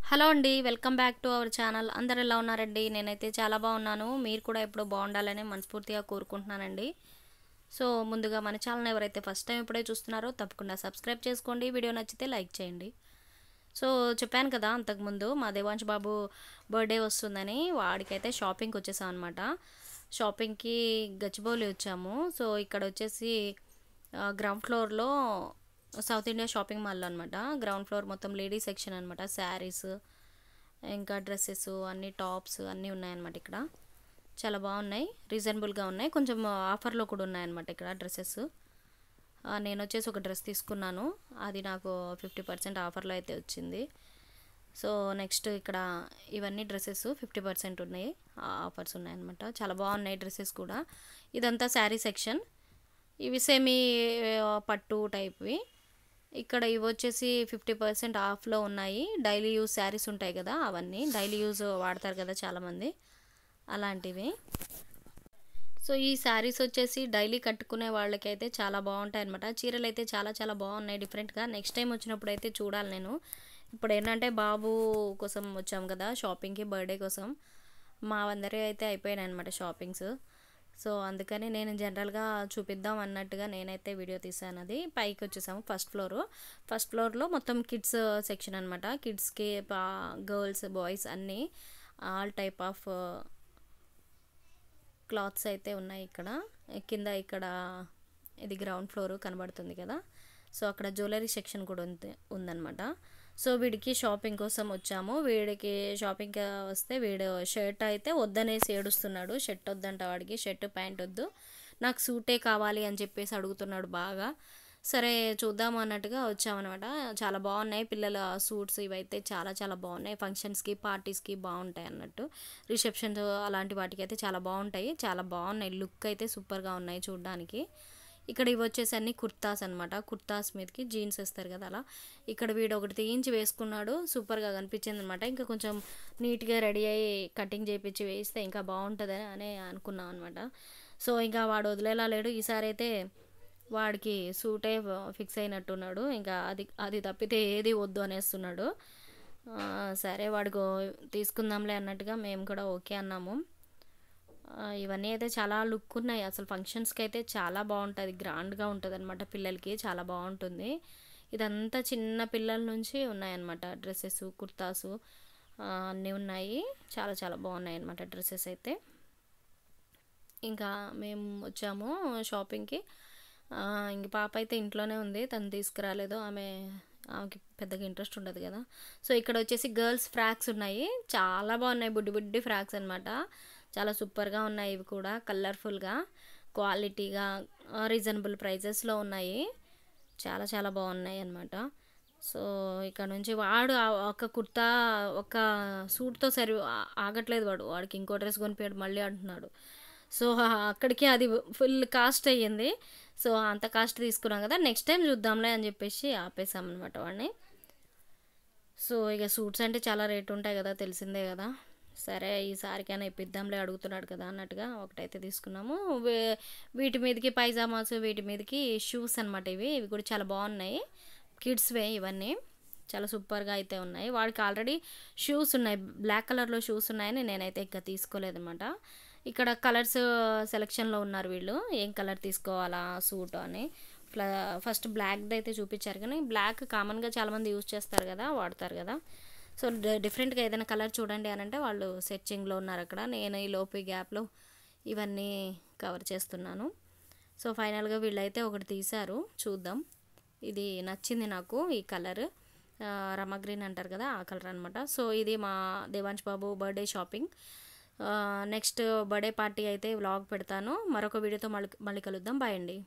Hello అండి. Welcome back to our channel. అందరూ ఎలా ఉన్నారండి? నేనైతే చాలా బాగున్నాను. మీరు కూడా ఎప్పుడూ బాగుండాలని మనస్ఫూర్తిగా కోరుకుంటున్నానండి. సో, ముందుగా మన ఛానల్ ఎవరైతే ఫస్ట్ టైం ఇప్పుడే చూస్తున్నారో తప్పకుండా సబ్స్క్రైబ్ చేసుకోండి. వీడియో నచ్చితే లైక్ చేయండి. సో, చెప్పాను కదా అంతకుముందు మా దేవాంశ్ బాబు బర్త్డే వస్తుందని వాడికైతే షాపింగ్కి వచ్చేసాం అనమాట. షాపింగ్కి గచ్చిబౌలి వచ్చాము. సో, ఇక్కడ వచ్చేసి గ్రౌండ్ ఫ్లోర్లో సౌత్ ఇండియా షాపింగ్ మాల్లో అనమాట. గ్రౌండ్ ఫ్లోర్ మొత్తం లేడీస్ సెక్షన్ అనమాట. శారీస్ ఇంకా డ్రెస్సెస్ అన్ని టాప్స్ అన్నీ ఉన్నాయన్నమాట. ఇక్కడ చాలా బాగున్నాయి, రీజనబుల్గా ఉన్నాయి, కొంచెం ఆఫర్లో కూడా ఉన్నాయన్నమాట ఇక్కడ డ్రెస్సెస్. నేను వచ్చేసి ఒక డ్రెస్ తీసుకున్నాను, అది నాకు 50% ఆఫర్లో అయితే వచ్చింది. సో నెక్స్ట్ ఇక్కడ ఇవన్నీ డ్రెస్సెస్ 50% ఉన్నాయి, ఆఫర్స్ ఉన్నాయన్నమాట. చాలా బాగున్నాయి డ్రెస్సెస్ కూడా. ఇదంతా శారీ సెక్షన్. ఇవి సెమీ పట్టు టైప్వి. ఇక్కడ ఇవి వచ్చేసి 50% ఆఫ్లో ఉన్నాయి. డైలీ యూజ్ శారీస్ ఉంటాయి కదా, అవన్నీ డైలీ యూజ్ వాడతారు కదా చాలామంది, అలాంటివి. సో ఈ శారీస్ వచ్చేసి డైలీ కట్టుకునే వాళ్ళకైతే చాలా బాగుంటాయి అనమాట. చీరలు అయితే చాలా చాలా బాగున్నాయి డిఫరెంట్గా. నెక్స్ట్ టైం వచ్చినప్పుడు అయితే చూడాలి నేను. ఇప్పుడు ఏంటంటే బాబు కోసం వచ్చాం కదా షాపింగ్కి, బర్త్డే కోసం. మా అందరి అయితే అయిపోయినాయి అనమాట షాపింగ్స్. సో అందుకని నేను జనరల్గా చూపిద్దాం అన్నట్టుగా నేనైతే వీడియో తీసాను. అది పైకి వచ్చేసాము, ఫస్ట్ ఫ్లోర్లో మొత్తం కిడ్స్ సెక్షన్ అనమాట. కిడ్స్కి గర్ల్స్ బాయ్స్ అన్నీ ఆల్ టైప్ ఆఫ్ క్లాత్స్ అయితే ఉన్నాయి ఇక్కడ. కింద ఇక్కడ ఇది గ్రౌండ్ ఫ్లోర్ కనబడుతుంది కదా. సో అక్కడ జ్యువెలరీ సెక్షన్ కూడా ఉందన్నమాట. సో వీడికి షాపింగ్ కోసం వచ్చాము. వీడికి షాపింగ్కి వస్తే వీడు షర్ట్ అయితే వద్దనేసి ఏడుస్తున్నాడు. షర్ట్ వద్దంట వాడికి, షర్ట్ ప్యాంట్ వద్దు, నాకు సూటే కావాలి అని చెప్పేసి అడుగుతున్నాడు బాగా. సరే చూద్దాం అన్నట్టుగా వచ్చామన్నమాట. చాలా బాగున్నాయి పిల్లల సూట్స్, ఇవైతే చాలా చాలా బాగున్నాయి. ఫంక్షన్స్కి పార్టీస్కి బాగుంటాయి అన్నట్టు, రిసెప్షన్స్ అలాంటి వాటికి అయితే చాలా బాగుంటాయి. చాలా బాగున్నాయి, లుక్ అయితే సూపర్గా ఉన్నాయి చూడడానికి. ఇక్కడ ఇవి వచ్చేసి అన్ని కుర్తాస్ అనమాట. కుర్తాస్ మీదకి జీన్స్ వేస్తారు కదా అలా. ఇక్కడ వీడు ఒకటి తీయించి వేసుకున్నాడు, సూపర్గా కనిపించింది అనమాట. ఇంకా కొంచెం నీట్గా రెడీ అయ్యి కటింగ్ చేయించి వేస్తే ఇంకా బాగుంటుందని అని అనుకున్నాం అనమాట. సో ఇంకా వాడు వదిలేలా లేడు. ఈసారి అయితే వాడికి సూటే ఫిక్స్ అయినట్టున్నాడు. ఇంకా అది తప్పితే ఏది వద్దు అనేస్తున్నాడు. సరే వాడికి తీసుకుందాంలే అన్నట్టుగా మేము కూడా ఓకే అన్నాము. ఇవన్నీ అయితే చాలా లుక్ ఉన్నాయి. అసలు ఫంక్షన్స్కి అయితే చాలా బాగుంటుంది, గ్రాండ్గా ఉంటుంది అనమాట. పిల్లలకి చాలా బాగుంటుంది. ఇదంతా చిన్న పిల్లల నుంచి ఉన్నాయన్నమాట. డ్రెస్సెస్, కుర్తాసు అన్నీ ఉన్నాయి. చాలా చాలా బాగున్నాయి అన్నమాట డ్రెస్సెస్ అయితే. ఇంకా మేము వచ్చాము షాపింగ్కి. ఇంక పాప అయితే ఇంట్లోనే ఉంది, తను తీసుకురాలేదు. ఆమెకి పెద్దగా ఇంట్రెస్ట్ ఉండదు కదా. సో ఇక్కడ వచ్చేసి గర్ల్స్ ఫ్రాక్స్ ఉన్నాయి, చాలా బాగున్నాయి. బుడ్డి బుడ్డి ఫ్రాక్స్ అనమాట. చాలా సూపర్గా ఉన్నాయి. ఇవి కూడా కలర్ఫుల్గా, క్వాలిటీగా, రీజనబుల్ ప్రైజెస్లో ఉన్నాయి. చాలా చాలా బాగున్నాయి అన్నమాట. సో ఇక్కడ నుంచి వాడు ఒక కుర్తా ఒక సూట్తో ఆగట్లేదు. వాడికి ఇంకో డ్రెస్ కొనిపోయాడు మళ్ళీ అంటున్నాడు. సో అక్కడికి అది ఫుల్ కాస్ట్ అయ్యింది. సో అంత కాస్ట్ తీసుకున్నాం కదా, నెక్స్ట్ టైం చూద్దాంలే అని చెప్పేసి ఆపేసామన్నమాట వాడిని. సో ఇక సూట్స్ అంటే చాలా రేటు ఉంటాయి కదా, తెలిసిందే కదా. సరే ఈసారికైనా ఇప్పిద్దాంలే, అడుగుతున్నాడు కదా అన్నట్టుగా ఒకటైతే తీసుకున్నాము. వీటి మీదకి పైజామాస్, వీటి మీదకి షూస్ అనమాట. ఇవి కూడా చాలా బాగున్నాయి, కిడ్స్వే ఇవన్నీ. చాలా సూపర్గా అయితే ఉన్నాయి. వాడికి ఆల్రెడీ షూస్ ఉన్నాయి, బ్లాక్ కలర్లో షూస్ ఉన్నాయని నేనైతే ఇంకా తీసుకోలేదన్నమాట. ఇక్కడ కలర్స్ సెలెక్షన్లో ఉన్నారు వీళ్ళు, ఏం కలర్ తీసుకోవాలా సూట్ అని. ఫస్ట్ బ్లాక్ది అయితే చూపించారు, కానీ బ్లాక్ కామన్గా చాలామంది యూజ్ చేస్తారు కదా, వాడతారు కదా. సో డిఫరెంట్గా ఏదైనా కలర్ చూడండి అని అంటే వాళ్ళు సెర్చింగ్లో ఉన్నారు అక్కడ. నేను ఈ లోపు గ్యాప్లో ఇవన్నీ కవర్ చేస్తున్నాను. సో ఫైనల్గా వీళ్ళైతే ఒకటి తీశారు, చూద్దాం. ఇది నచ్చింది నాకు, ఈ కలర్ రమ గ్రీన్ అంటారు కదా, ఆ కలర్ అనమాట. సో ఇది మా దేవాంశ్ బాబు birthday shopping. Next birthday party అయితే వ్లాగ్ పెడతాను. మరొక వీడియోతో మళ్ళీ కలుద్దాం. బాయ్ అండి.